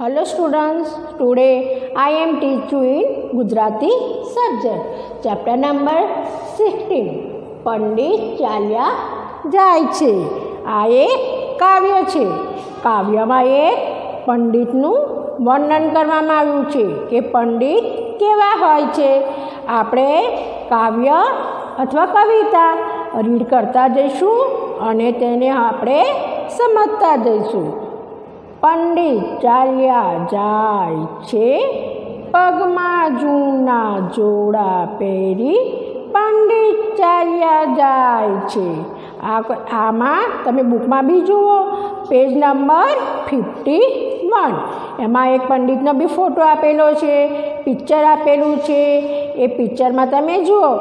Hello students, today I am teach you in Gujarati subject. Chapter number 16. Pandit ચાલ્યા જાય છે. આ એક કાવ્ય છે. કાવ્યમાં એક પંડિતનું વર્ણન કરવામાં આવ્યું છે કે પંડિત કેવા હોય છે. આપણે કાવ્ય અથવા કવિતા રીડ કરતા જઈશું અને તેને આપણે સમજતા જઈશું. પંડિત ચાલ્યા જાય છે, પગમાં જૂના જોડા પહેરી પંડિત ચાલ્યા જાય છે. આમાં તમે બુકમાં બી જુઓ, પેજ નંબર 51. એમાં એક ચાલ્યા બી ફોટો આપેલો છે, પિક્ચર આપેલું છે. એ પિક્ચરમાં તમે જુઓ,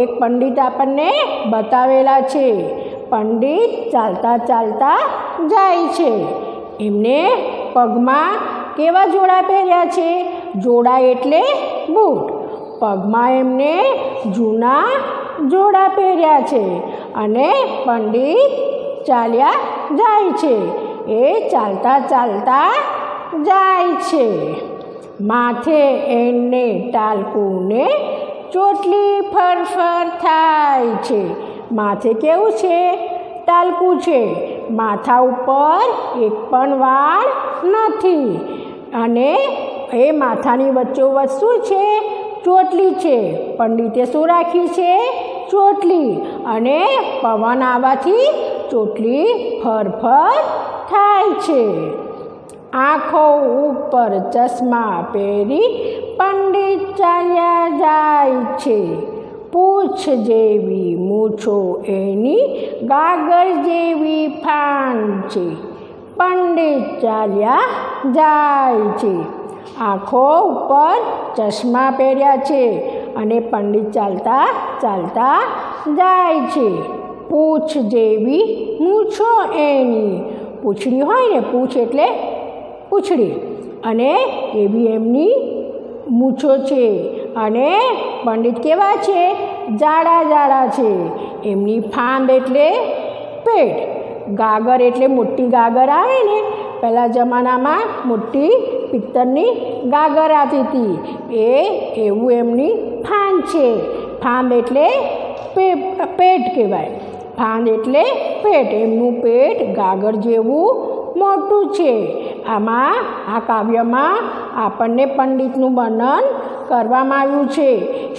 એક પંડિત આપણને બતાવેલા છે. પંડિત ચાલતા ચાલતા જાય છે. એમને પગમાં કેવા જોડા પહેર્યા છે? જોડા એટલે બૂટ. પગમાં એમને જૂના જોડા પહેર્યા છે અને પંડિત ચાલ્યા જાય છે. એ ચાલતા ચાલતા જાય છે. માથે એમને ટાલકુને ચોટલી ફરફર થાય છે. માથે કેવું છે? ટાલકું છે. માથા ઉપર એક પણ વાળ નથી અને એ માથાની વચ્ચોવચ્ચ શું છે? ચોટલી છે. પંડિતે શું રાખી છે? ચોટલી. અને પવન આવવાથી ચોટલી ફરફર થાય છે. આંખો ઉપર ચશ્મા પહેરી પંડિત ચાલ્યા જાય છે. પૂંછ જેવી મૂછો એની ગાગર જેવી ફાન છે. પંડિત ચાલ્યા જાય છે. આંખો ઉપર ચશ્મા પહેર્યા છે અને પંડિત ચાલતા ચાલતા જાય છે. પૂંછ જેવી મૂછો એની, પૂંછડી હોય ને, પૂંછ એટલે પૂંછડી, અને એવી એમની મૂછો છે. અને પંડિત કેવા છે? જાડા જાડા છે. એમની ફાંદ એટલે પેટ. ગાગર એટલે મોટી ગાગર આવે ને, પહેલાં જમાનામાં મોટી પિત્તળની ગાગર આવતી હતી, એવું એમની ફાંદ છે. ફાંદ એટલે પેટ કહેવાય. ફાંદ એટલે પેટ. એમનું પેટ ગાગર જેવું મોટું છે. આ કાવ્યમાં આપણને પંડિતનું વર્ણન કરવામાં આવ્યું છે.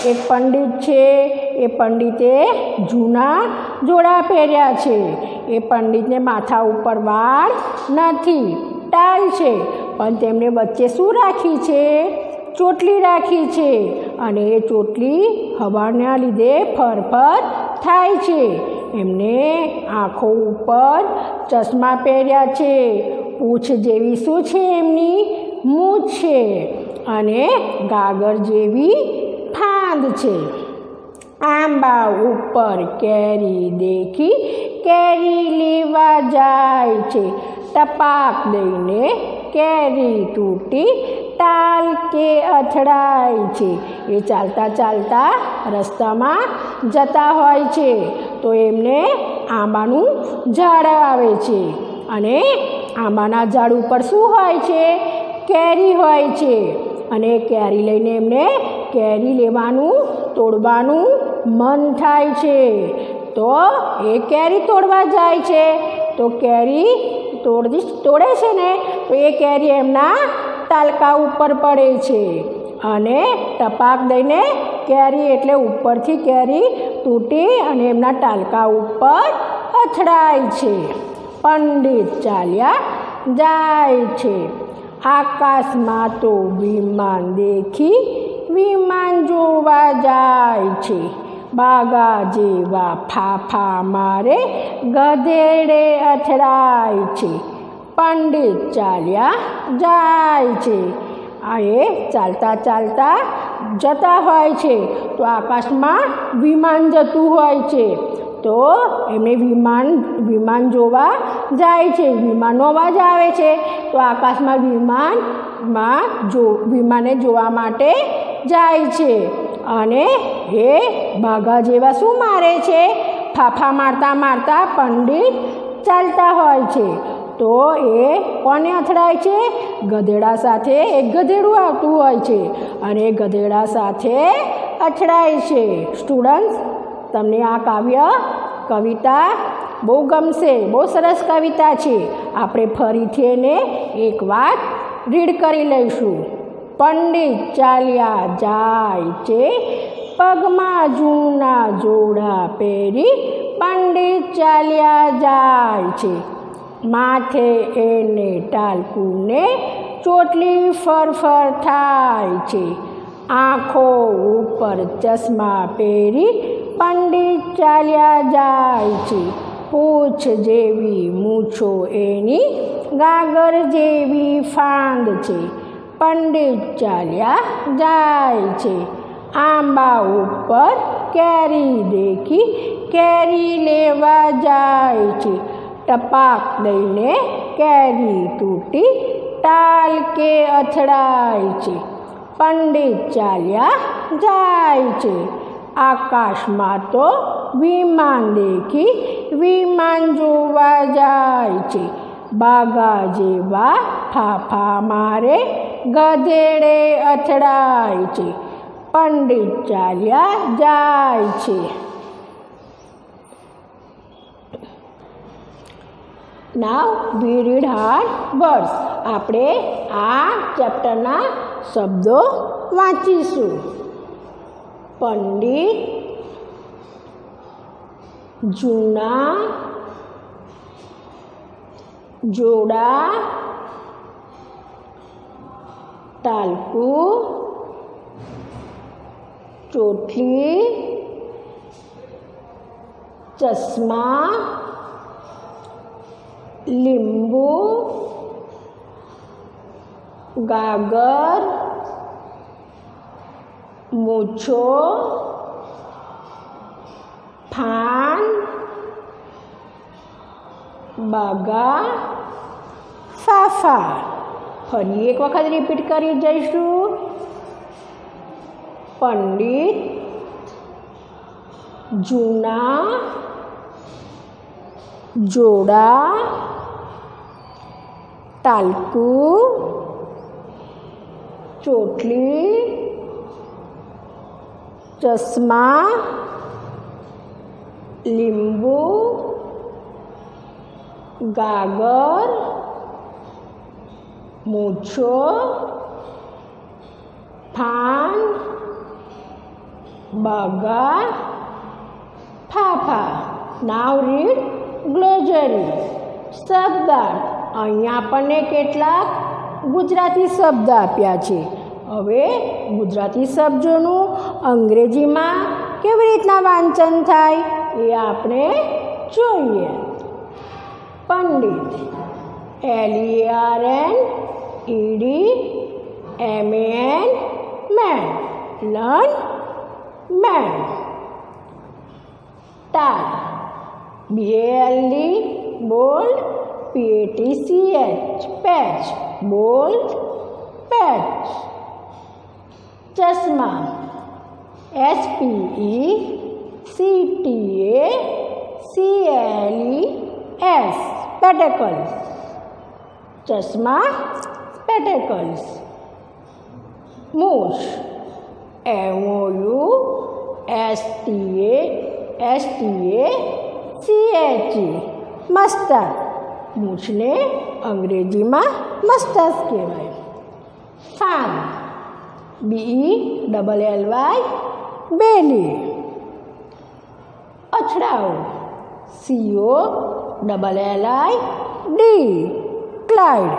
એક પંડિત છે, એ પંડિતે જૂના જોડા પહેર્યા છે. એ પંડિતને માથા ઉપર વાળ નથી, ટાલ છે, પણ તેમને વચ્ચે શું રાખી છે? ચોટલી રાખી છે. અને એ ચોટલી હવાના લીધે ફરફર થાય છે. એમને આંખો ઉપર ચશ્મા પહેર્યા છે. પૂંછ જેવી શું છે? એમની મૂછ છે અને ગાગર જેવી ફાંદ છે. આંબા ઉપર કેરી દેખી કેરી લેવા જાય છે. ટપાક દઈને કેરી તૂટી ટાલ કે અથડાય છે. એ ચાલતા ચાલતા રસ્તામાં જતા હોય છે તો એમને આંબાનું ઝાડ આવે છે અને આંબાના ઝાડ ઉપર શું હોય છે? કેરી હોય છે. અને કેરી લઈને એમને કેરી લેવાનું, તોડવાનું મન થાય છે. તો એ કેરી તોડવા જાય છે. તો કેરી તોડે છે ને, તો એ કેરી એમના ટાલકા ઉપર પડે છે અને ટપાક દઈને કેરી એટલે ઉપરથી કેરી તૂટી અને એમના ટાલકા ઉપર અથડાય છે. પંડિત ચાલ્યા જાય છે. આકાશમાં તો વિમાન દેખી વિમાન જોવા જાય છે. બાગા જેવા ફાફા મારે ગધેડે અથડાય છે. પંડિત ચાલ્યા જાય છે. એ ચાલતા ચાલતા જતા હોય છે તો આકાશમાં વિમાન જતું હોય છે. તો એમને વિમાન જોવા જાય છે. વિમાનનો અવાજ આવે છે તો આકાશમાં વિમાનને જોવા માટે જાય છે. અને એ બાઘા જેવા શું મારે છે? ફાફા મારતા મારતા પંડિત ચાલતા હોય છે. તો એ કોને અથડાય છે? ગધેડા સાથે એક ગધેડું આવતું હોય છે અને ગધેડા સાથે અથડાય છે. સ્ટુડન્ટ્સ, તમને આ કવિતા બહુ ગમશે. બહુ સરસ કવિતા છે. આપણે ફરીથી એને એક વાત રીડ કરી લઈશું. પંડિત ચાલ્યા જાય છે, પગમાં જૂના જોડા પહેરી પંડિત ચાલ્યા જાય છે. માથે એને ટાલકુને ચોટલી ફરફર થાય છે. આંખો ઉપર ચશ્મા પહેરી પંડિત ચાલ્યા જાય છે. પૂંછ જેવી મૂછો એની ગાગર જેવી ફાંદ છે. પંડિત ચાલ્યા જાય છે. આંબા ઉપર કેરી દેખી કેરી લેવા જાય છે. ટપાક દઈને કેરી તૂટી ટાલ કે અથડાય છે. પંડિત ચાલ્યા જાય છે. આકાશમાં તો વિમાન દેખી વિમાન જોવા જાય છે. બાગા જેવા ફાફા મારે ગધેડે અથડાય છે. પંડિત ચાલ્યા જાય છે. નાવ વી રીડ હાર્ડ વર્ડ્સ. આપણે આ ચેપ્ટરના શબ્દો વાંચીશું. પંડિત, જૂના જોડા, ટાલકું, ચોટલી, ચશ્મા, લીંબુ, ગાગર, મૂછો, ફાન, બાગા, ફાફા. ફરી એક વખત રિપીટ કરી જઈશું. પંડિત, જૂના જોડા, ટાલકું, ચોટલી, ચશ્મા, લીંબુ, ગાગર, મૂછો, ફાન, બાગા, ફાફા. નાવ રીડ ગ્લોસરી. શબ્દાર્થ. અહીંયા આપણને કેટલાક ગુજરાતી શબ્દ આપ્યા છે. હવે ગુજરાતી શબ્દોનું અંગ્રેજીમાં કેવી રીતના વાંચન થાય એ આપણે જોઈએ. Pandit, LERNED man, learn man. Tall, BALD bold, PATCH patch, bold patch. ચશ્મા, SPECTACLES spectacles. ચશ્મા, spectacles. મૂછ, MOUSTACH મસ્ટાચ. મૂછને અંગ્રેજીમાં મસ્ટાચ કહેવાય. ફાન, BELLY બેલી. અથડાવું, COLLID ક્લાઇડ.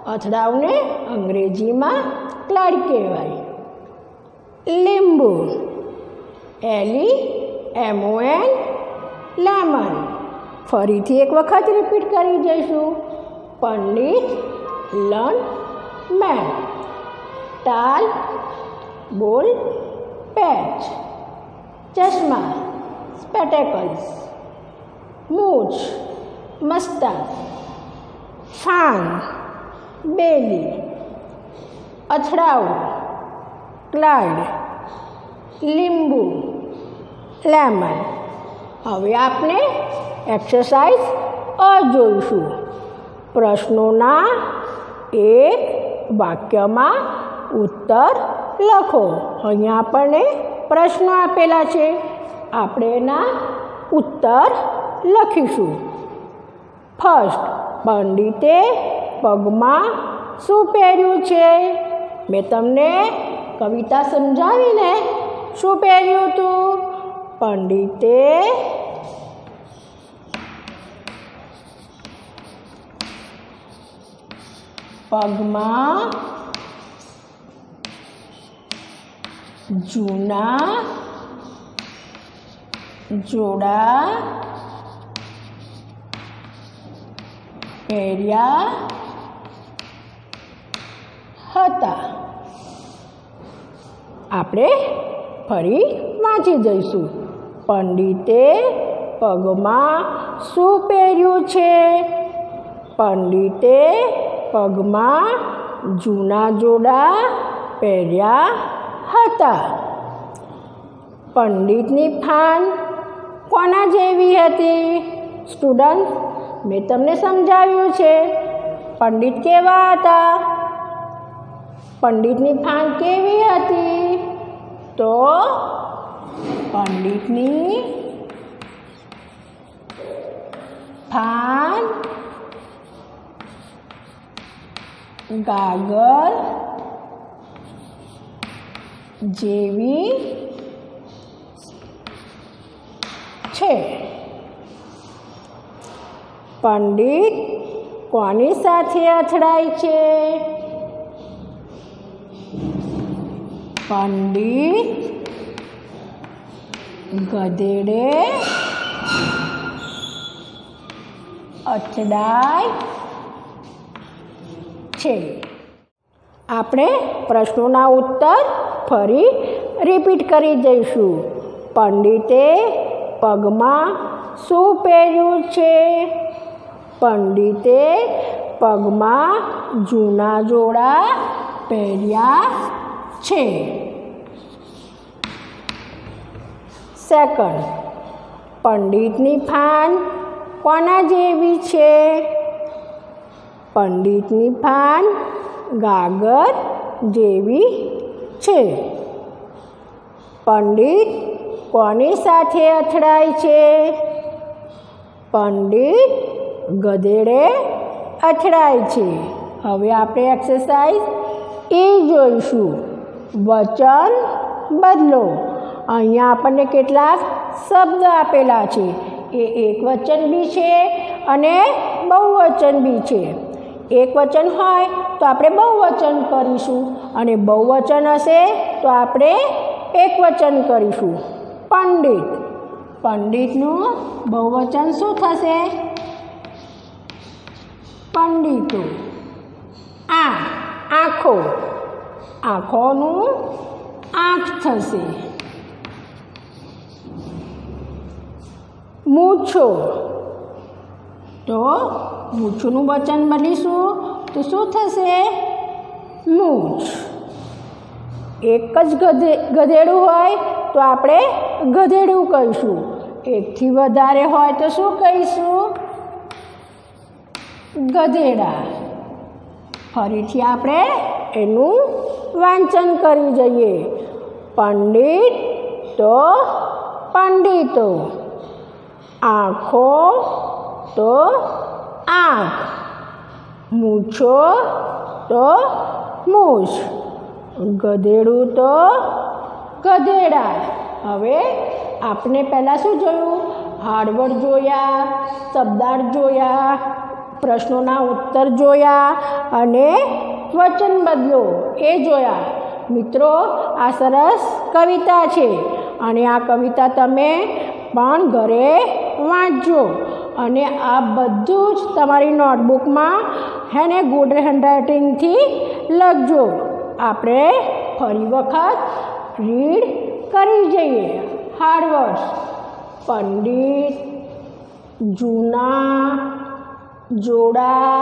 અથડાવને અંગ્રેજીમાં ક્લાઇડ કહેવાય. લીંબુ, LEMON લેમન. ફરીથી એક વખત રિપીટ કરી જઈશું. Pandit, learn main. ટાલ, બોલ, પેચ. ચશ્મા, સ્પેટેકલ્સ. મૂછ, મસ્ટાચ. ફાન, બેલી. અથડાવું, ક્લાઇડ. લીંબુ, લેમન. હવે આપણે એક્સરસાઇઝ જોઈશું. પ્રશ્નોના એક વાક્યમાં ઉત્તર લખો. અહીંયા આપણને પ્રશ્નો આપેલા છે, આપણે એના ઉત્તર લખીશું. ફર્સ્ટ, પંડિતે પગમાં શું પહેર્યું છે? મેં તમને કવિતા સમજાવીને શું પહેર્યું હતું? પંડિતે પગમાં જૂના જોડા પહેર્યા હતા. આપણે ફરી વાંચી જઈશું. પંડિતે પગમાં શું પહેર્યું છે? પંડિતે પગમાં જૂના જોડા પહેર્યા હતા. પંડિતની ફાન કોના જેવી હતી? સ્ટુડન્ટ, મેં તમને સમજાવ્યું છે. પંડિત કેવા હતા? પંડિતની ફાન કેવી હતી? તો પંડિતની ફાન ગાગર જેવી છે. પંડિત કોની સાથે અથડાય છે? પંડિત ગધેડે અથડાય છે. આપણે પ્રશ્નોના ઉત્તર ફરી રિપીટ કરી જઈશું. પંડિતે પગમાં શું પહેર્યું છે? પંડિતે પગમાં જૂના જોડા પહેર્યા છે. સેકન્ડ, પંડિતની ફાન કોના જેવી છે? પંડિતની ફાન ગાગર જેવી છે. પંડિત કોની સાથે અથડાય છે? પંડિત ગધેડે અથડાય છે. હવે આપણે એક્સરસાઇઝ એ જોઈશું. વચન બદલો. અહીંયા આપણને કેટલાક શબ્દ આપેલા છે. એ એકવચન બી છે અને બહુવચન બી છે. એકવચન હોય તો આપણે બહુવચન કરીશું અને બહુવચન હશે તો આપણે એકવચન કરીશું. પંડિત, પંડિતનું બહુવચન શું થશે? પંડિતો. આંખો, આંખોનું આંખ થશે. મૂછો, તો મૂછનું વચન બદલીશું તો શું થશે? મૂછ. એક જ ગધેડું હોય તો આપણે ગધેડું કહીશું. એકથી વધારે હોય તો શું કહીશું? ગધેડા. ફરીથી આપણે એનું વાંચન કરી જઈએ. પંડિત તો પંડિતો, આંખો તો આંખ, મૂછો તો મૂછ, ગધેડું તો ગધેડા. હવે આપણે પહેલાં શું જોયું? હાર્ડવર્ડ જોયા, શબ્દાર્થ જોયા, પ્રશ્નોના ઉત્તર જોયા અને વચન બદલો એ જોયા. મિત્રો, આ સરસ કવિતા છે અને આ કવિતા તમે પણ ઘરે વાંચજો અને આ બધું જ તમારી નોટબુકમાં હેને ગુડ હેન્ડરાઇટિંગથી લખજો. આપણે ફરી વખત રીડ કરી જઈએ. હાર્ડવર્ડ્સ: પંડિત, જૂના જોડા,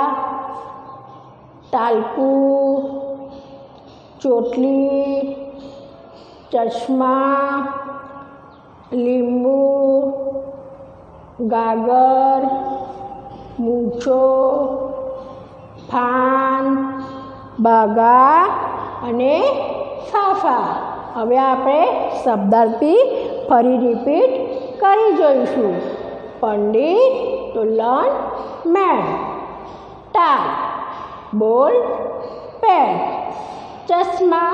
ટાલકું, ચોટલી, ચશ્મા, લીંબુ, ગાગર, મૂછો, ફાન, બાગા અને ફાફા. હવે આપણે શબ્દાર્થી ફરી રિપીટ કરી જોઈશું. પંડિત તો લર્ન મેન, ટાટ બોલ પેટ, ચશ્મા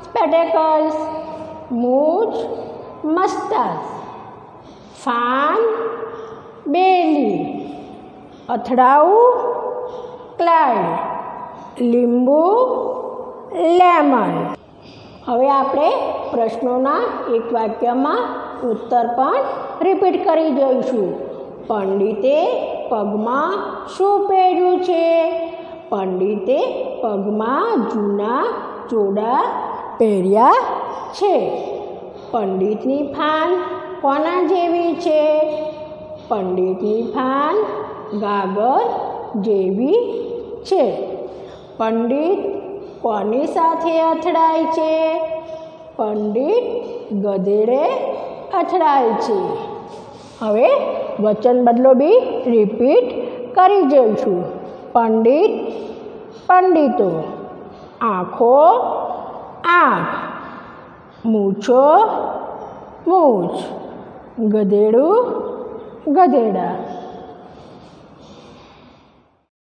સ્પેટેકલ્સ, મૂછ મસ્ટાસ, ફાન બેલી, અથડાવું ક્લાઇડ, લીંબુ લેમન. હવે આપણે પ્રશ્નોના એક વાક્યમાં ઉત્તર પણ રિપીટ કરી જોઈશું. પંડિતે પગમાં શું પહેર્યું છે? પંડિતે પગમાં જૂના જોડા પહેર્યા છે. પંડિતની ફાન કોના જેવી છે? પંડિતની ફાન ગાગર જેવી છે. પંડિત કોની સાથે અથડાય છે? પંડિત ગધેડે અથડાય છે. હવે વચન બદલો બી રિપીટ કરી જોઈશું. પંડિત પંડિતો, આંખો આંખ, મૂછો મૂછ, ગધેડું ગધેડા.